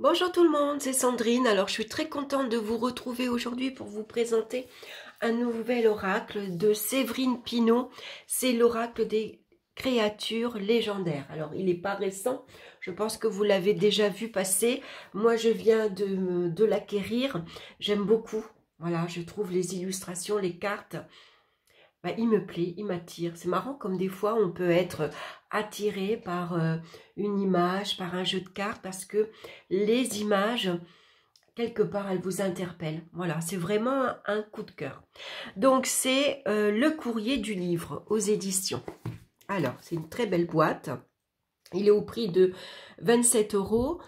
Bonjour tout le monde, c'est Sandrine. Alors je suis très contente de vous retrouver aujourd'hui pour vous présenter un nouvel oracle de Séverine Pinault. C'est l'oracle des créatures légendaires. Alors il n'est pas récent, je pense que vous l'avez déjà vu passer. Moi je viens de l'acquérir, j'aime beaucoup. Voilà, je trouve les illustrations, les cartes, il me plaît, il m'attire. C'est marrant comme des fois on peut être attiré par une image, par un jeu de cartes, parce que les images, quelque part, elles vous interpellent. Voilà, c'est vraiment un coup de cœur. Donc c'est le courrier du livre aux éditions. Alors, c'est une très belle boîte. Il est au prix de 27 €.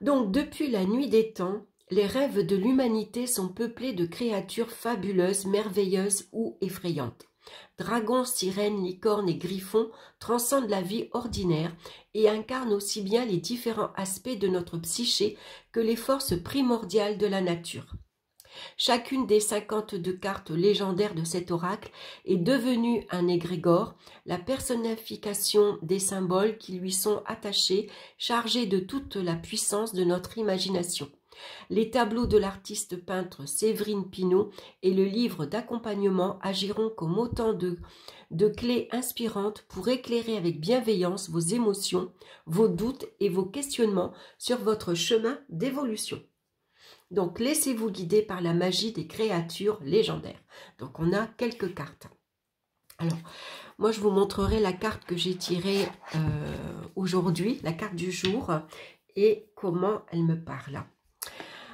Donc, depuis la nuit des temps, les rêves de l'humanité sont peuplés de créatures fabuleuses, merveilleuses ou effrayantes. Dragons, sirènes, licornes et griffons transcendent la vie ordinaire et incarnent aussi bien les différents aspects de notre psyché que les forces primordiales de la nature. Chacune des 52 cartes légendaires de cet oracle est devenue un égrégore, la personnification des symboles qui lui sont attachés, chargés de toute la puissance de notre imagination. Les tableaux de l'artiste peintre Séverine Pinault et le livre d'accompagnement agiront comme autant de clés inspirantes pour éclairer avec bienveillance vos émotions, vos doutes et vos questionnements sur votre chemin d'évolution. Donc, laissez-vous guider par la magie des créatures légendaires. Donc, on a quelques cartes. Alors, moi, je vous montrerai la carte que j'ai tirée aujourd'hui, la carte du jour, et comment elle me parle.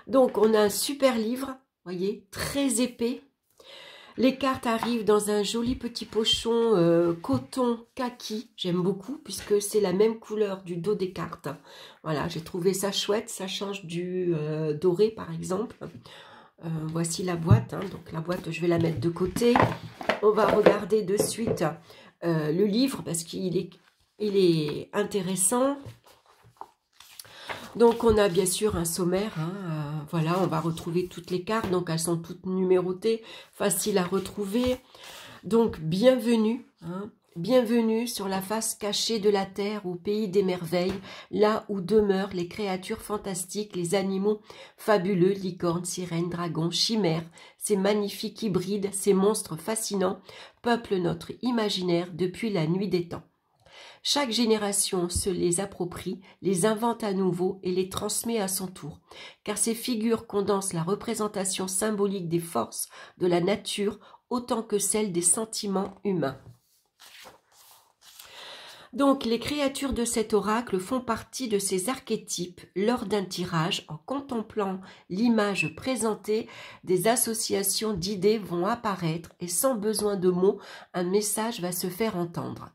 Donc, on a un super livre, voyez, très épais. Les cartes arrivent dans un joli petit pochon coton kaki. J'aime beaucoup puisque c'est la même couleur du dos des cartes. Voilà, j'ai trouvé ça chouette. Ça change du doré, par exemple. Voici la boîte. Donc, la boîte, je vais la mettre de côté. On va regarder de suite le livre parce qu'il est intéressant. Donc, on a bien sûr un sommaire. Voilà, on va retrouver toutes les cartes. Donc, elles sont toutes numérotées, faciles à retrouver. Donc, bienvenue. Bienvenue sur la face cachée de la terre, au pays des merveilles, là où demeurent les créatures fantastiques, les animaux fabuleux, licornes, sirènes, dragons, chimères, ces magnifiques hybrides, ces monstres fascinants, peuplent notre imaginaire depuis la nuit des temps. Chaque génération se les approprie, les invente à nouveau et les transmet à son tour, car ces figures condensent la représentation symbolique des forces de la nature autant que celle des sentiments humains. Donc, les créatures de cet oracle font partie de ces archétypes. Lors d'un tirage, en contemplant l'image présentée, des associations d'idées vont apparaître et sans besoin de mots, un message va se faire entendre.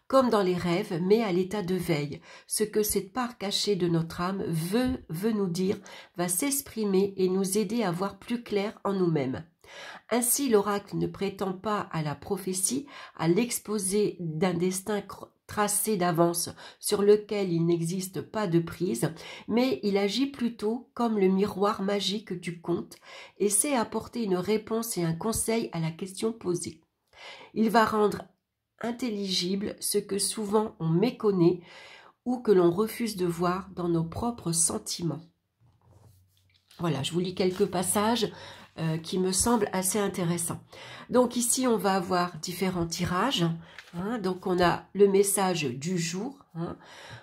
Comme dans les rêves, mais à l'état de veille, ce que cette part cachée de notre âme veut nous dire, va s'exprimer et nous aider à voir plus clair en nous-mêmes. Ainsi, l'oracle ne prétend pas à la prophétie, à l'exposé d'un destin tracé d'avance sur lequel il n'existe pas de prise, mais il agit plutôt comme le miroir magique du conte et sait apporter une réponse et un conseil à la question posée. Il va rendre intelligible ce que souvent on méconnaît ou que l'on refuse de voir dans nos propres sentiments. Voilà, je vous lis quelques passages qui me semblent assez intéressants. Donc ici, on va avoir différents tirages. Donc on a le message du jour.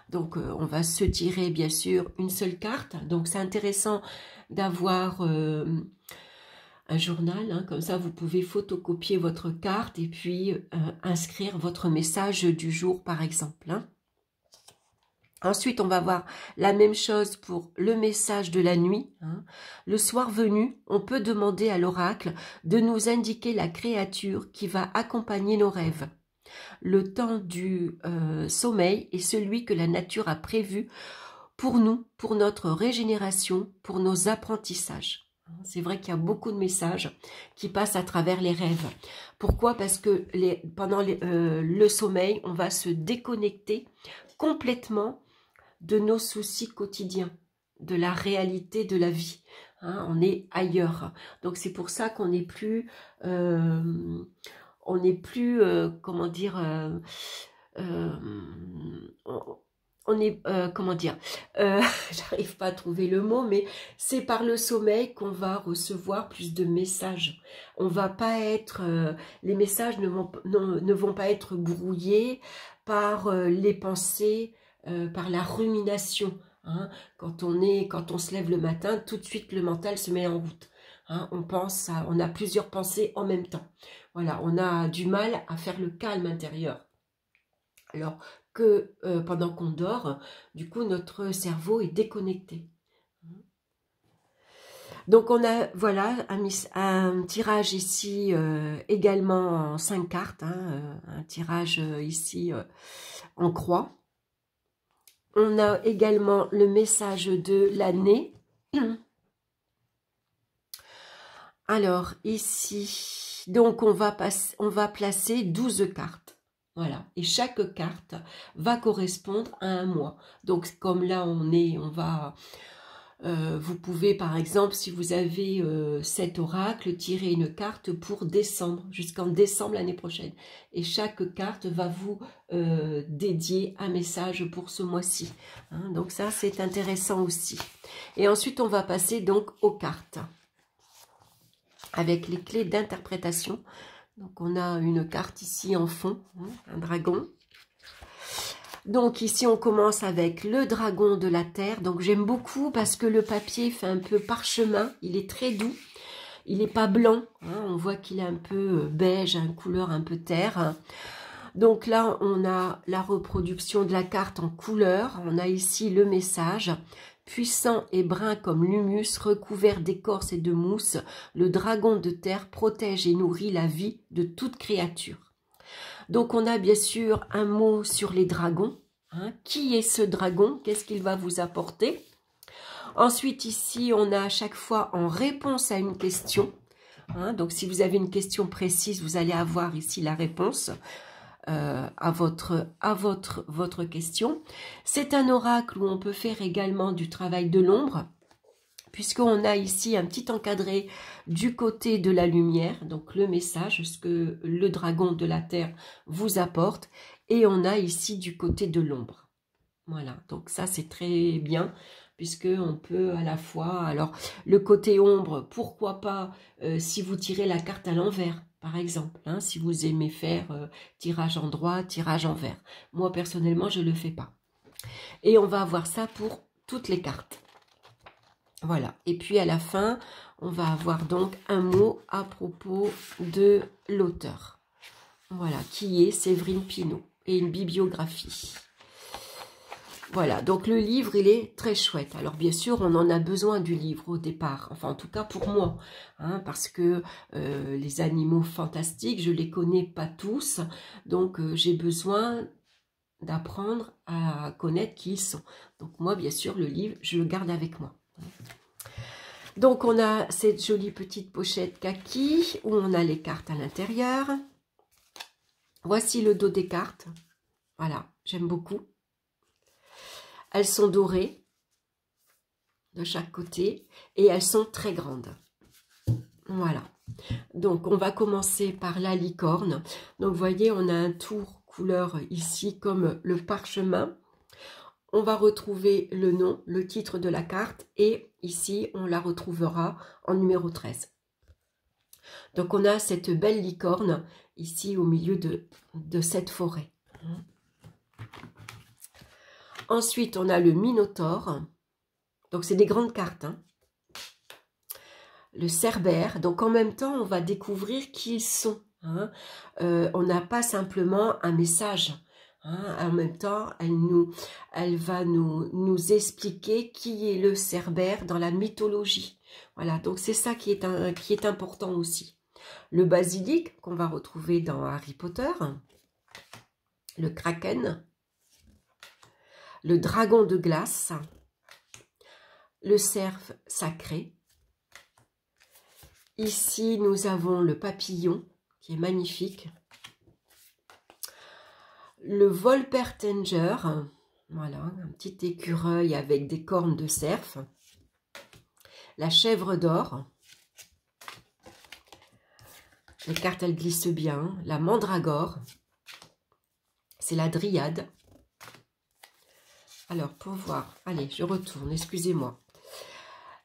Donc on va se tirer bien sûr une seule carte. Donc c'est intéressant d'avoir un journal. Comme ça, vous pouvez photocopier votre carte et puis inscrire votre message du jour par exemple. Ensuite, on va voir la même chose pour le message de la nuit. Le soir venu, on peut demander à l'oracle de nous indiquer la créature qui va accompagner nos rêves. Le temps du sommeil est celui que la nature a prévu pour nous, pour notre régénération, pour nos apprentissages. C'est vrai qu'il y a beaucoup de messages qui passent à travers les rêves. Pourquoi? Parce que pendant le sommeil, on va se déconnecter complètement de nos soucis quotidiens, de la réalité de la vie. On est ailleurs. Donc c'est pour ça qu'on n'est plus, comment dire, on est, comment dire, j'arrive pas à trouver le mot, mais c'est par le sommeil qu'on va recevoir plus de messages. On va pas être, les messages ne vont pas être brouillés par les pensées, par la rumination. Hein. Quand on se lève le matin, tout de suite le mental se met en route. Hein. On a plusieurs pensées en même temps. Voilà, on a du mal à faire le calme intérieur. Alors que pendant qu'on dort, du coup, notre cerveau est déconnecté. Donc, on a, voilà, un tirage ici également en 5 cartes, hein, un tirage ici en croix. On a également le message de l'année. Alors, ici, donc, on va placer 12 cartes. Voilà, et chaque carte va correspondre à un mois. Donc, comme là, vous pouvez, par exemple, si vous avez cet oracle, tirer une carte pour décembre, jusqu'en décembre l'année prochaine. Et chaque carte va vous dédier un message pour ce mois-ci. Hein, donc ça, c'est intéressant aussi. Et ensuite, on va passer donc aux cartes, avec les clés d'interprétation. Donc, on a une carte ici en fond, hein, un dragon. Donc ici on commence avec le dragon de la terre. Donc j'aime beaucoup parce que le papier fait un peu parchemin, il est très doux, il n'est pas blanc, hein, on voit qu'il est un peu beige, une couleur un peu terre. Donc là on a la reproduction de la carte en couleur, on a ici le message. Puissant et brun comme l'humus, recouvert d'écorce et de mousse, le dragon de terre protège et nourrit la vie de toute créature. Donc, on a bien sûr un mot sur les dragons. Hein. Qui est ce dragon? Qu'est-ce qu'il va vous apporter? Ensuite, ici, on a à chaque fois en réponse à une question. Hein. Donc, si vous avez une question précise, vous allez avoir ici la réponse à votre question. C'est un oracle où on peut faire également du travail de l'ombre, puisqu'on a ici un petit encadré du côté de la lumière, donc le message, ce que le dragon de la terre vous apporte, et on a ici du côté de l'ombre. Voilà, donc ça c'est très bien, puisqu'on peut à la fois, alors le côté ombre, pourquoi pas si vous tirez la carte à l'envers, par exemple, hein, si vous aimez faire tirage en droit, tirage envers. Moi personnellement je ne le fais pas. Et on va avoir ça pour toutes les cartes. Voilà, et puis à la fin, on va avoir donc un mot à propos de l'auteur. Voilà, qui est Séverine Pinault, et une bibliographie. Voilà, donc le livre, il est très chouette. Alors bien sûr, on en a besoin du livre au départ, enfin en tout cas pour moi, hein, parce que les animaux fantastiques, je les connais pas tous, donc j'ai besoin d'apprendre à connaître qui ils sont. Donc moi, bien sûr, le livre, je le garde avec moi. Donc, on a cette jolie petite pochette kaki où on a les cartes à l'intérieur. Voici le dos des cartes. Voilà, j'aime beaucoup. Elles sont dorées de chaque côté et elles sont très grandes. Voilà. Donc, on va commencer par la licorne. Donc, vous voyez, on a un tour couleur ici comme le parchemin. On va retrouver le nom, le titre de la carte et ici, on la retrouvera en numéro 13. Donc, on a cette belle licorne ici au milieu de cette forêt. Ensuite, on a le Minotaure. Donc, c'est des grandes cartes. Hein. Le Cerbère. Donc, en même temps, on va découvrir qui ils sont. Hein. On n'a pas simplement un message. Hein, en même temps, elle va nous expliquer qui est le Cerbère dans la mythologie. Voilà, donc c'est ça qui est important aussi. Le basilic, qu'on va retrouver dans Harry Potter. Le kraken. Le dragon de glace. Le cerf sacré. Ici, nous avons le papillon, qui est magnifique. Le Wolpertinger, voilà, un petit écureuil avec des cornes de cerf. La chèvre d'or. Les cartes, elles glissent bien. La mandragore. C'est la dryade. Alors, pour voir, allez, je retourne, excusez-moi.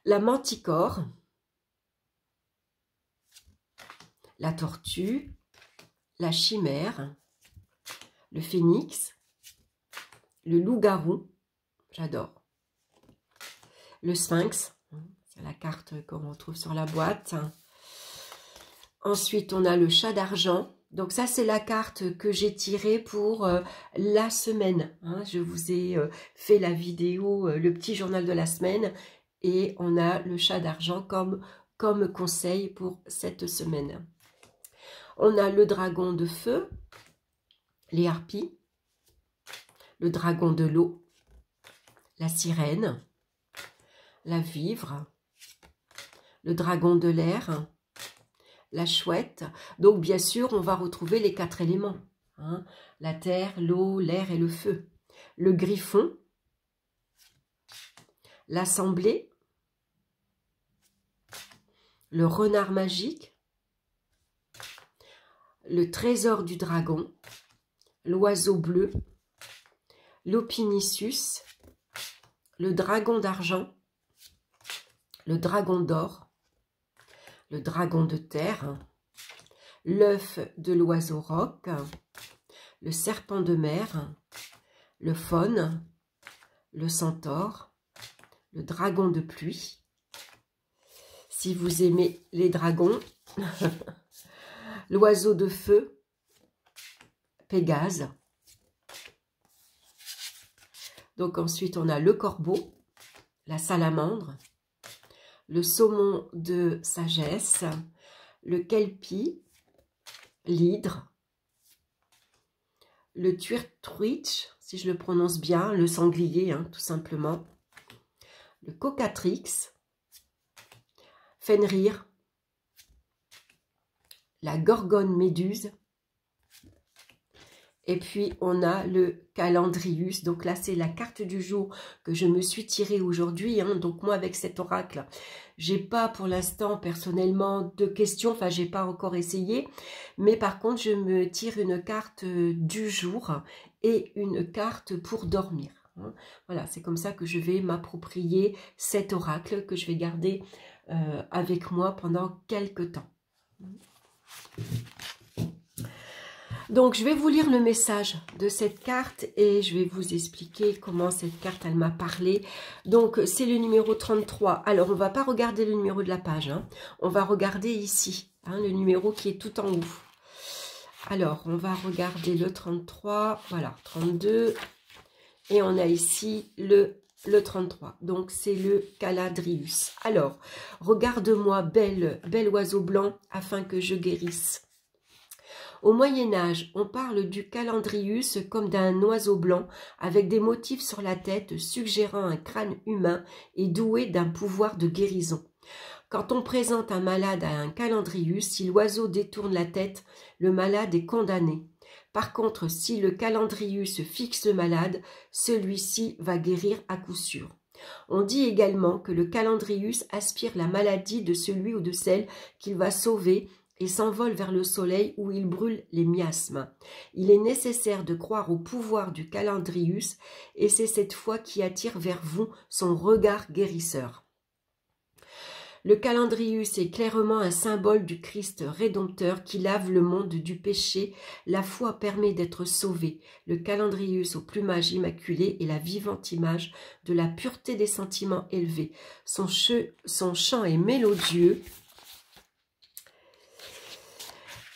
La manticore, la tortue, la chimère, le phénix, le loup-garou, j'adore, le sphinx, c'est la carte qu'on retrouve sur la boîte. Ensuite, on a le chat d'argent. Donc ça, c'est la carte que j'ai tirée pour la semaine. Hein. Je vous ai fait la vidéo, le petit journal de la semaine. Et on a le chat d'argent comme conseil pour cette semaine. On a le dragon de feu, les harpies, le dragon de l'eau, la sirène, la vivre, le dragon de l'air, la chouette. Donc, bien sûr, on va retrouver les 4 éléments. Hein, la terre, l'eau, l'air et le feu. Le griffon, l'assemblée, le renard magique, le trésor du dragon, l'oiseau bleu, l'opinisus, le dragon d'argent, le dragon d'or, le dragon de terre, l'œuf de l'oiseau roc, le serpent de mer, le faune, le centaure, le dragon de pluie. Si vous aimez les dragons, l'oiseau de feu, Pégase. Donc ensuite, on a le corbeau, la salamandre, le saumon de sagesse, le kelpie, l'hydre, le tuirtruitch, si je le prononce bien, le sanglier, hein, tout simplement, le cocatrix, Fenrir, la gorgone méduse, et puis on a le calendrius. Donc là, c'est la carte du jour que je me suis tirée aujourd'hui. Hein. Donc moi, avec cet oracle, j'ai pas pour l'instant personnellement de questions. Enfin, j'ai pas encore essayé. Mais par contre, je me tire une carte du jour et une carte pour dormir. Hein. Voilà, c'est comme ça que je vais m'approprier cet oracle que je vais garder avec moi pendant quelques temps. Donc, je vais vous lire le message de cette carte et je vais vous expliquer comment cette carte, elle m'a parlé. Donc, c'est le numéro 33. Alors, on ne va pas regarder le numéro de la page. Hein. On va regarder ici, hein, le numéro qui est tout en haut. Alors, on va regarder le 33. Voilà, 32. Et on a ici le 33. Donc, c'est le calendrius. Alors, regarde-moi, bel oiseau blanc, afin que je guérisse. Au Moyen-Âge, on parle du calendrius comme d'un oiseau blanc avec des motifs sur la tête suggérant un crâne humain et doué d'un pouvoir de guérison. Quand on présente un malade à un calendrius, si l'oiseau détourne la tête, le malade est condamné. Par contre, si le calendrius fixe le malade, celui-ci va guérir à coup sûr. On dit également que le calendrius aspire la maladie de celui ou de celle qu'il va sauver et s'envole vers le soleil où il brûle les miasmes. Il est nécessaire de croire au pouvoir du calendrius et c'est cette foi qui attire vers vous son regard guérisseur. Le calendrius est clairement un symbole du Christ rédempteur qui lave le monde du péché. La foi permet d'être sauvé. Le calendrius au plumage immaculé est la vivante image de la pureté des sentiments élevés. Son chant est mélodieux.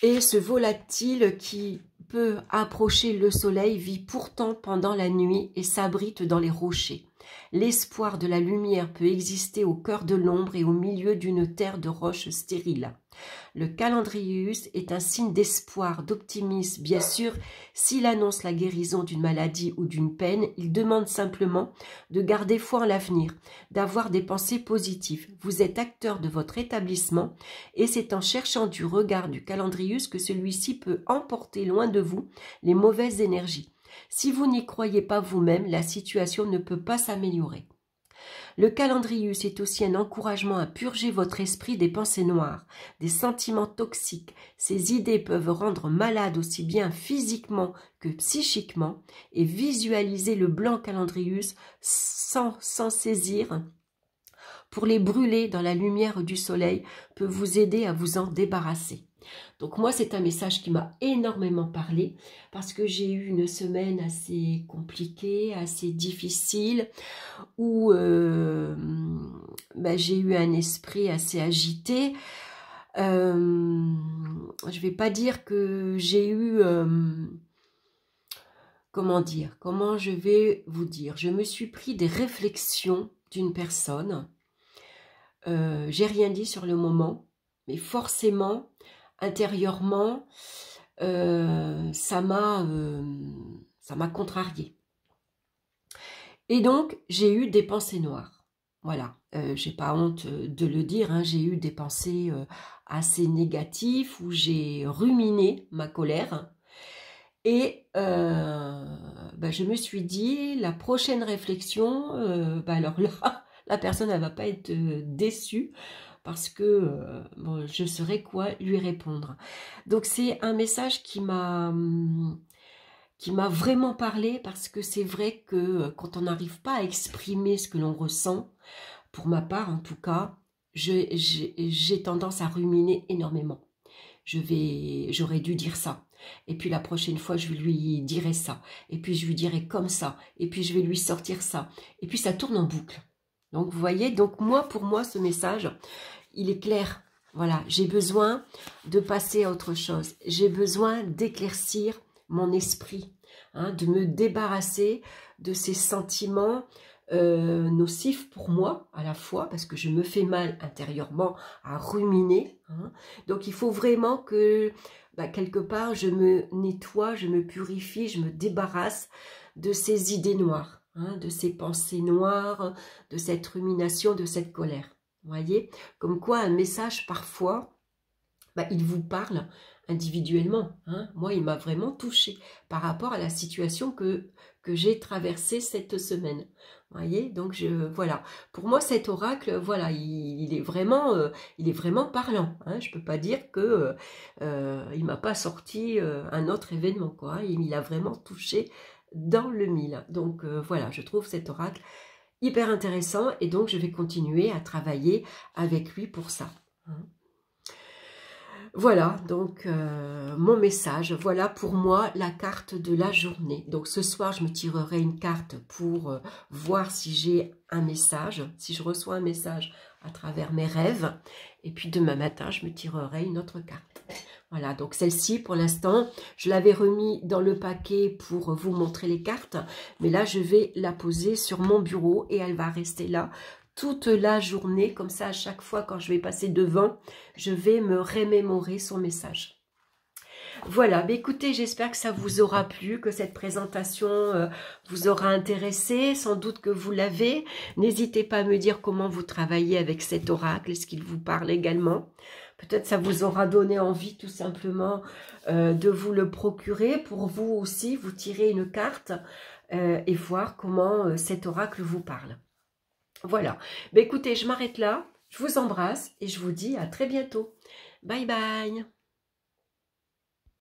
Et ce volatile qui peut approcher le soleil vit pourtant pendant la nuit et s'abrite dans les rochers. L'espoir de la lumière peut exister au cœur de l'ombre et au milieu d'une terre de roches stériles. Le calendrius est un signe d'espoir, d'optimisme. Bien sûr, s'il annonce la guérison d'une maladie ou d'une peine, il demande simplement de garder foi en l'avenir, d'avoir des pensées positives. Vous êtes acteur de votre établissement et c'est en cherchant du regard du calendrius que celui-ci peut emporter loin de vous les mauvaises énergies. Si vous n'y croyez pas vous-même, la situation ne peut pas s'améliorer. Le calendrius est aussi un encouragement à purger votre esprit des pensées noires, des sentiments toxiques. Ces idées peuvent rendre malade aussi bien physiquement que psychiquement, et visualiser le blanc calendrius sans saisir pour les brûler dans la lumière du soleil peut vous aider à vous en débarrasser. Donc moi, c'est un message qui m'a énormément parlé parce que j'ai eu une semaine assez compliquée, assez difficile, où j'ai eu un esprit assez agité. Je ne vais pas dire que j'ai eu... comment dire? Comment je vais vous dire? Je me suis pris des réflexions d'une personne. J'ai rien dit sur le moment, mais forcément... intérieurement, ça m'a contrariée. Et donc, j'ai eu des pensées noires. Voilà, j'ai pas honte de le dire, hein, j'ai eu des pensées assez négatives où j'ai ruminé ma colère. Et je me suis dit, la prochaine réflexion, alors là, la personne, elle va pas être déçue, parce que je saurais quoi lui répondre. Donc c'est un message qui m'a vraiment parlé, parce que c'est vrai que quand on n'arrive pas à exprimer ce que l'on ressent, pour ma part en tout cas, j'ai tendance à ruminer énormément. J'aurais dû dire ça. Et puis la prochaine fois, je lui dirai ça. Et puis je lui dirai comme ça. Et puis je vais lui sortir ça. Et puis ça tourne en boucle. Donc vous voyez, donc pour moi, ce message, il est clair. Voilà, j'ai besoin de passer à autre chose. J'ai besoin d'éclaircir mon esprit, hein, de me débarrasser de ces sentiments nocifs pour moi à la fois, parce que je me fais mal intérieurement à ruminer. Hein. Donc il faut vraiment que quelque part je me nettoie, je me purifie, je me débarrasse de ces idées noires. Hein, de ces pensées noires, de cette rumination, de cette colère. Vous voyez, comme quoi un message parfois, il vous parle individuellement. Hein. Moi, il m'a vraiment touchée par rapport à la situation que j'ai traversée cette semaine. Vous voyez, donc voilà. Pour moi, cet oracle, voilà, il est vraiment parlant. Hein. Je ne peux pas dire que il m'a pas sorti un autre événement, quoi. Hein. Il a vraiment touché dans le mille. Donc voilà, je trouve cet oracle hyper intéressant, et donc je vais continuer à travailler avec lui pour ça. Voilà, donc mon message, voilà pour moi la carte de la journée. Donc ce soir, je me tirerai une carte pour voir si j'ai un message, si je reçois un message à travers mes rêves. Et puis demain matin, je me tirerai une autre carte. Voilà, donc celle-ci, pour l'instant, je l'avais remis dans le paquet pour vous montrer les cartes. Mais là, je vais la poser sur mon bureau et elle va rester là toute la journée. Comme ça, à chaque fois, quand je vais passer devant, je vais me remémorer son message. Voilà, écoutez, j'espère que ça vous aura plu, que cette présentation vous aura intéressé. Sans doute que vous l'avez. N'hésitez pas à me dire comment vous travaillez avec cet oracle, est-ce qu'il vous parle également. Peut-être ça vous aura donné envie tout simplement de vous le procurer pour vous aussi, vous tirer une carte et voir comment cet oracle vous parle. Voilà, écoutez, je m'arrête là, je vous embrasse et je vous dis à très bientôt. Bye bye.